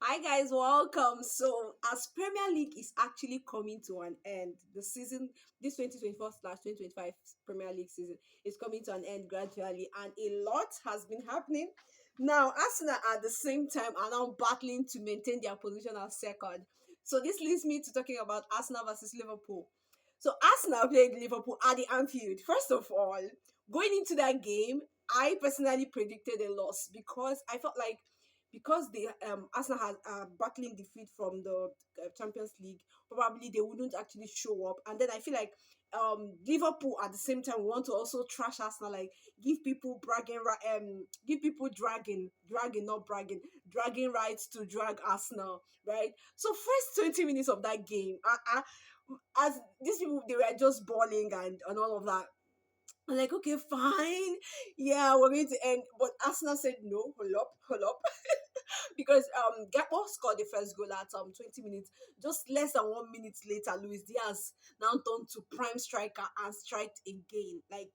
Hi guys, welcome. So, as Premier League is actually coming to an end, the season, this 2024/2025 Premier League season is coming to an end gradually, and a lot has been happening. Now, Arsenal at the same time are now battling to maintain their position as second. So, this leads me to talking about Arsenal versus Liverpool. So, Arsenal played Liverpool at the Anfield. First of all, going into that game, I personally predicted a loss because I felt like because the Arsenal has battling defeat from the Champions League, probably they wouldn't actually show up. And then I feel like Liverpool at the same time want to also trash Arsenal, like give people dragging, not bragging, dragging rights to drag Arsenal, right? So first 20 minutes of that game, as these people they were just balling and all of that. I'm like, okay, fine. Yeah, we're going to end. But Arsenal said no, hold up. Because Gakpo scored the first goal at 20 minutes. Just less than 1 minute later, Luis Diaz now turned to prime striker and striked again. Like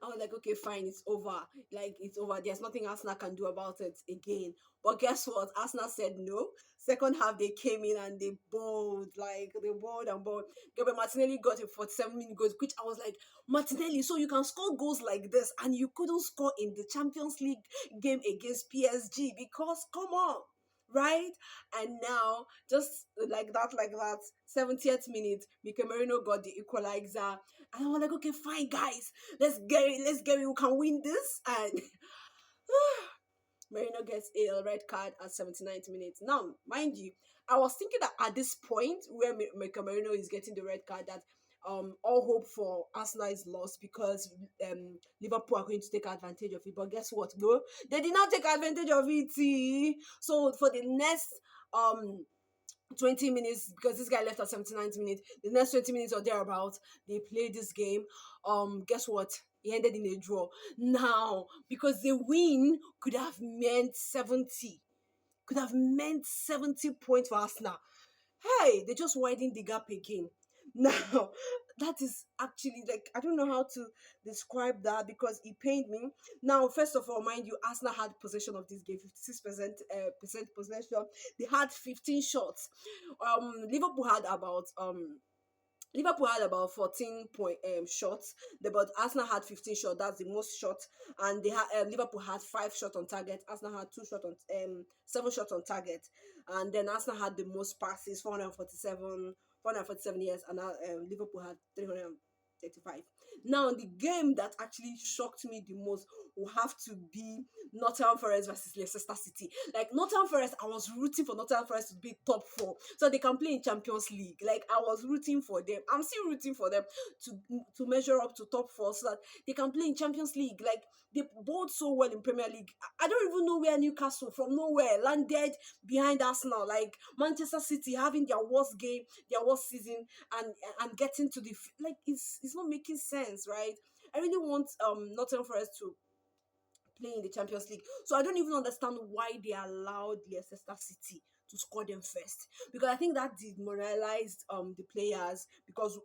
I was like, okay, fine, it's over. Like, it's over. There's nothing Arsenal can do about it again. But guess what? Arsenal said no. Second half, they came in and they bowled. Like, they bowled and bowled. Gabriel Martinelli got a 47-minute goal, which I was like, Martinelli, so you can score goals like this and you couldn't score in the Champions League game against PSG because, come on, right? And now, just like that, 70th minute, Mikel Merino got the equalizer. And I was like, okay, fine, guys, let's get it, we can win this. And Merino gets a red card at 79th minute. Now, mind you, I was thinking that at this point where Mikel Merino is getting the red card, that all hope for Arsenal is lost because Liverpool are going to take advantage of it. But guess what? No, they did not take advantage of it. So for the next 20 minutes, because this guy left at 79th minute, the next 20 minutes or thereabout, they played this game. Guess what? It ended in a draw. Now, because the win could have meant 70 points for Arsenal. Hey, they just widened the gap again. Now, that is actually like, I don't know how to describe that because it pained me. Now, first of all, mind you, Arsenal had possession of this game, 56% percent possession. They had 15 shots. Liverpool had about 14 point shots, but Arsenal had 15 shots. That's the most shots, and they had Liverpool had 5 shots on target. Arsenal had 2 shots on 7 shots on target, and then Arsenal had the most passes, 447 years, and Liverpool had 335. Now, the game that actually shocked me the most will have to be Nottingham Forest versus Leicester City. Like Nottingham Forest, I was rooting for Nottingham Forest to be top four so they can play in Champions League. Like I was rooting for them. I'm still rooting for them to measure up to top four so that they can play in Champions League. Like they bowled so well in Premier League. I don't even know where Newcastle from nowhere landed behind Arsenal. Like Manchester City having their worst game, their worst season, and getting to the like it's not making sense, right? I really want Nottingham Forest to play in the Champions League. So I don't even understand why they allowed Leicester City to score them first, because I think that demoralized the players, because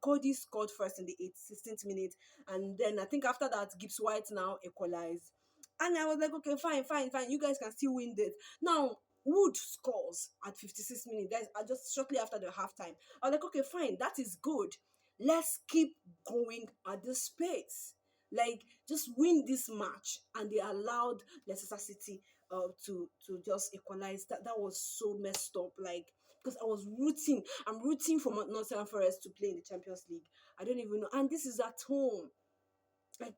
Cody scored first in the 16th minute, and then I think after that Gibbs White now equalized, and I was like, okay, fine, you guys can still win this. Now Wood scores at 56 minutes. That's just shortly after the halftime. I was like, okay, fine, that is good. Let's keep going at this pace. Like, just win this match, and they allowed Leicester City to just equalize. That was so messed up. Like, because I'm rooting for Nottingham Forest to play in the Champions League. I don't even know, and this is at home. Like,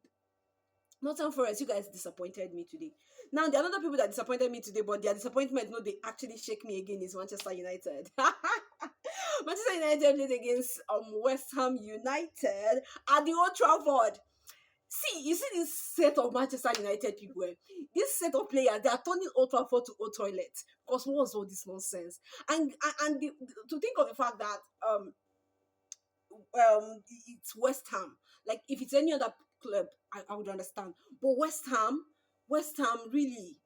Nottingham Forest, you guys disappointed me today. Now, the other people that disappointed me today, but their disappointment, no, they actually shake me again, is Manchester United. Manchester United played against West Ham United at the Old Trafford. See, you see this set of Manchester United people, this set of players, they are turning Old Trafford to old toilet. Because what was all this nonsense? And to think of the fact that it's West Ham. Like if it's any other club, I would understand. But West Ham really.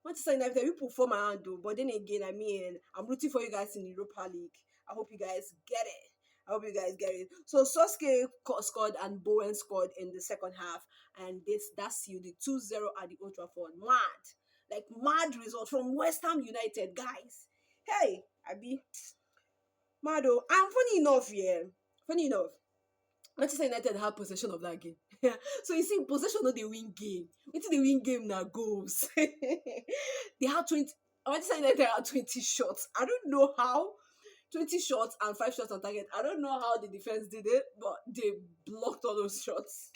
Manchester United, people form around though. But then again, I mean, I'm rooting for you guys in the Europa League. I hope you guys get it. I hope you guys get it. So Soske scored and Bowen scored in the second half, and that's you the 2-0 at the Old Trafford. Mad. like mad result from Westham United, guys. Hey, I be mad oh. And funny enough, yeah, funny enough, Manchester United had possession of that game. So you see, possession no dey win game. Wetin dey win game na goals. They had 20. Manchester United had 20 shots. I don't know how. 20 shots and 5 shots on target. I don't know how the defense did it, but they blocked all those shots.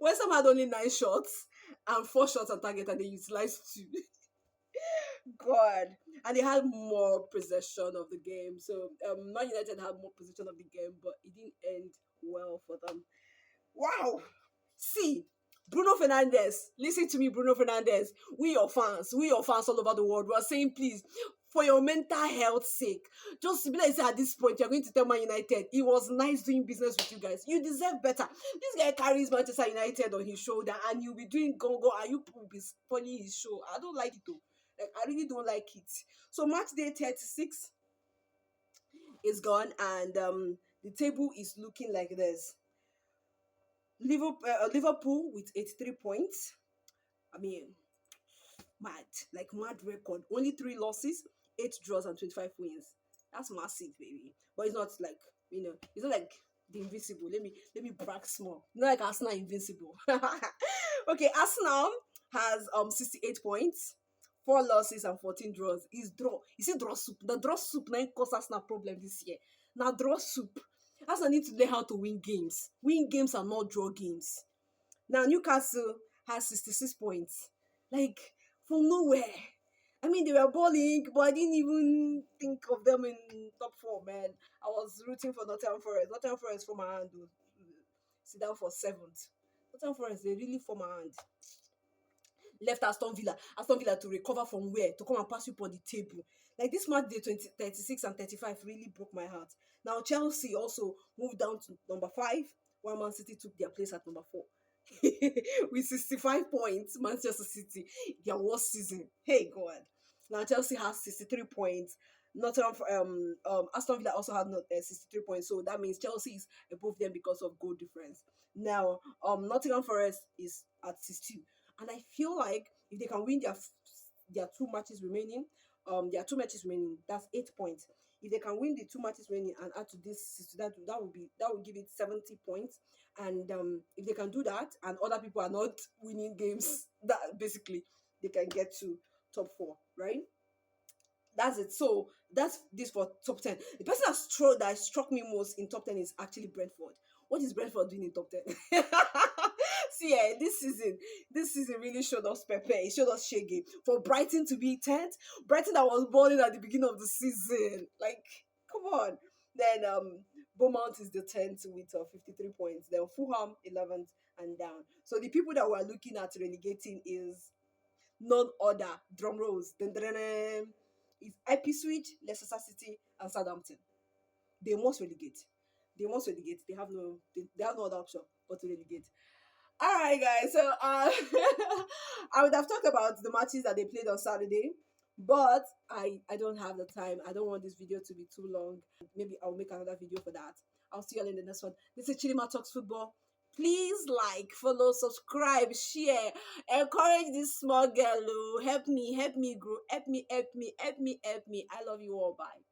West Ham had only 9 shots and 4 shots on target, and they utilized 2. God. And they had more possession of the game. So Man United had more possession of the game, but it didn't end well for them. Wow. See, Bruno Fernandes, listen to me, Bruno Fernandes. We your fans all over the world. We are saying, please, for your mental health sake, just be like, say at this point, you're going to tell Man United, it was nice doing business with you guys. You deserve better. This guy carries Manchester United on his shoulder, and you'll be doing gongo, and you will be spoiling his show. I don't like it though. Like, I really don't like it. So match day 36 is gone, and the table is looking like this. Liverpool with 83 points. I mean, mad, like mad record. Only 3 losses, 8 draws, and 25 wins. That's massive, baby. But it's not like, it's not like the invincible. Let me brag small. Not like Arsenal invincible. Okay, Arsenal has 68 points, 4 losses and 14 draws. Is draw. You see draw soup. The draw soup now cause Arsenal problem this year. Now draw soup. Arsenal need to learn how to win games. Win games and not draw games. Now Newcastle has 66 points. Like, from nowhere. I mean, they were balling, but I didn't even think of them in top 4, man. I was rooting for Nottingham Forest. Nottingham Forest for my hand. Sit down for 7th. Nottingham Forest, they really for my hand. Left Aston Villa. Aston Villa to recover from where? To come and pass you for the table. Like, this match day 36 and 35 really broke my heart. Now, Chelsea also moved down to number 5, while Man City took their place at number 4. With 65 points, Manchester City, their worst season. Hey, God. Now, Chelsea has 63 points. Aston Villa also had 63 points. So that means Chelsea is above them because of goal difference. Now, Nottingham Forest is at 62. And I feel like if they can win their 2 matches remaining, that's 8 points. If they can win the 2 matches remaining and add to this, that will give it 70 points. And if they can do that, and other people are not winning games, that basically they can get to top 4, right? That's it. So that's this for top 10. The person that struck me most in top 10 is actually Brentford. What is Brentford doing in top 10? See, this season really showed us Pepe. It showed us Shaggy. For Brighton to be 10th, Brighton that was balling at the beginning of the season. Like, come on. Then Beaumont is the 10th with 53 points. Then Fulham 11th and down. So the people that we're looking at relegating is none other. Drum rolls. Is Ipswich, Leicester City, and Southampton. They must relegate. They have no other option but to relegate. Alright, guys, so I would have talked about the matches that they played on Saturday, but I don't have the time. I don't want this video to be too long. Maybe I'll make another video for that. I'll see you all in the next one. This is Chidima Talks Football. Please like, follow, subscribe, share, encourage this small girl. Help me grow. Help me. I love you all. Bye.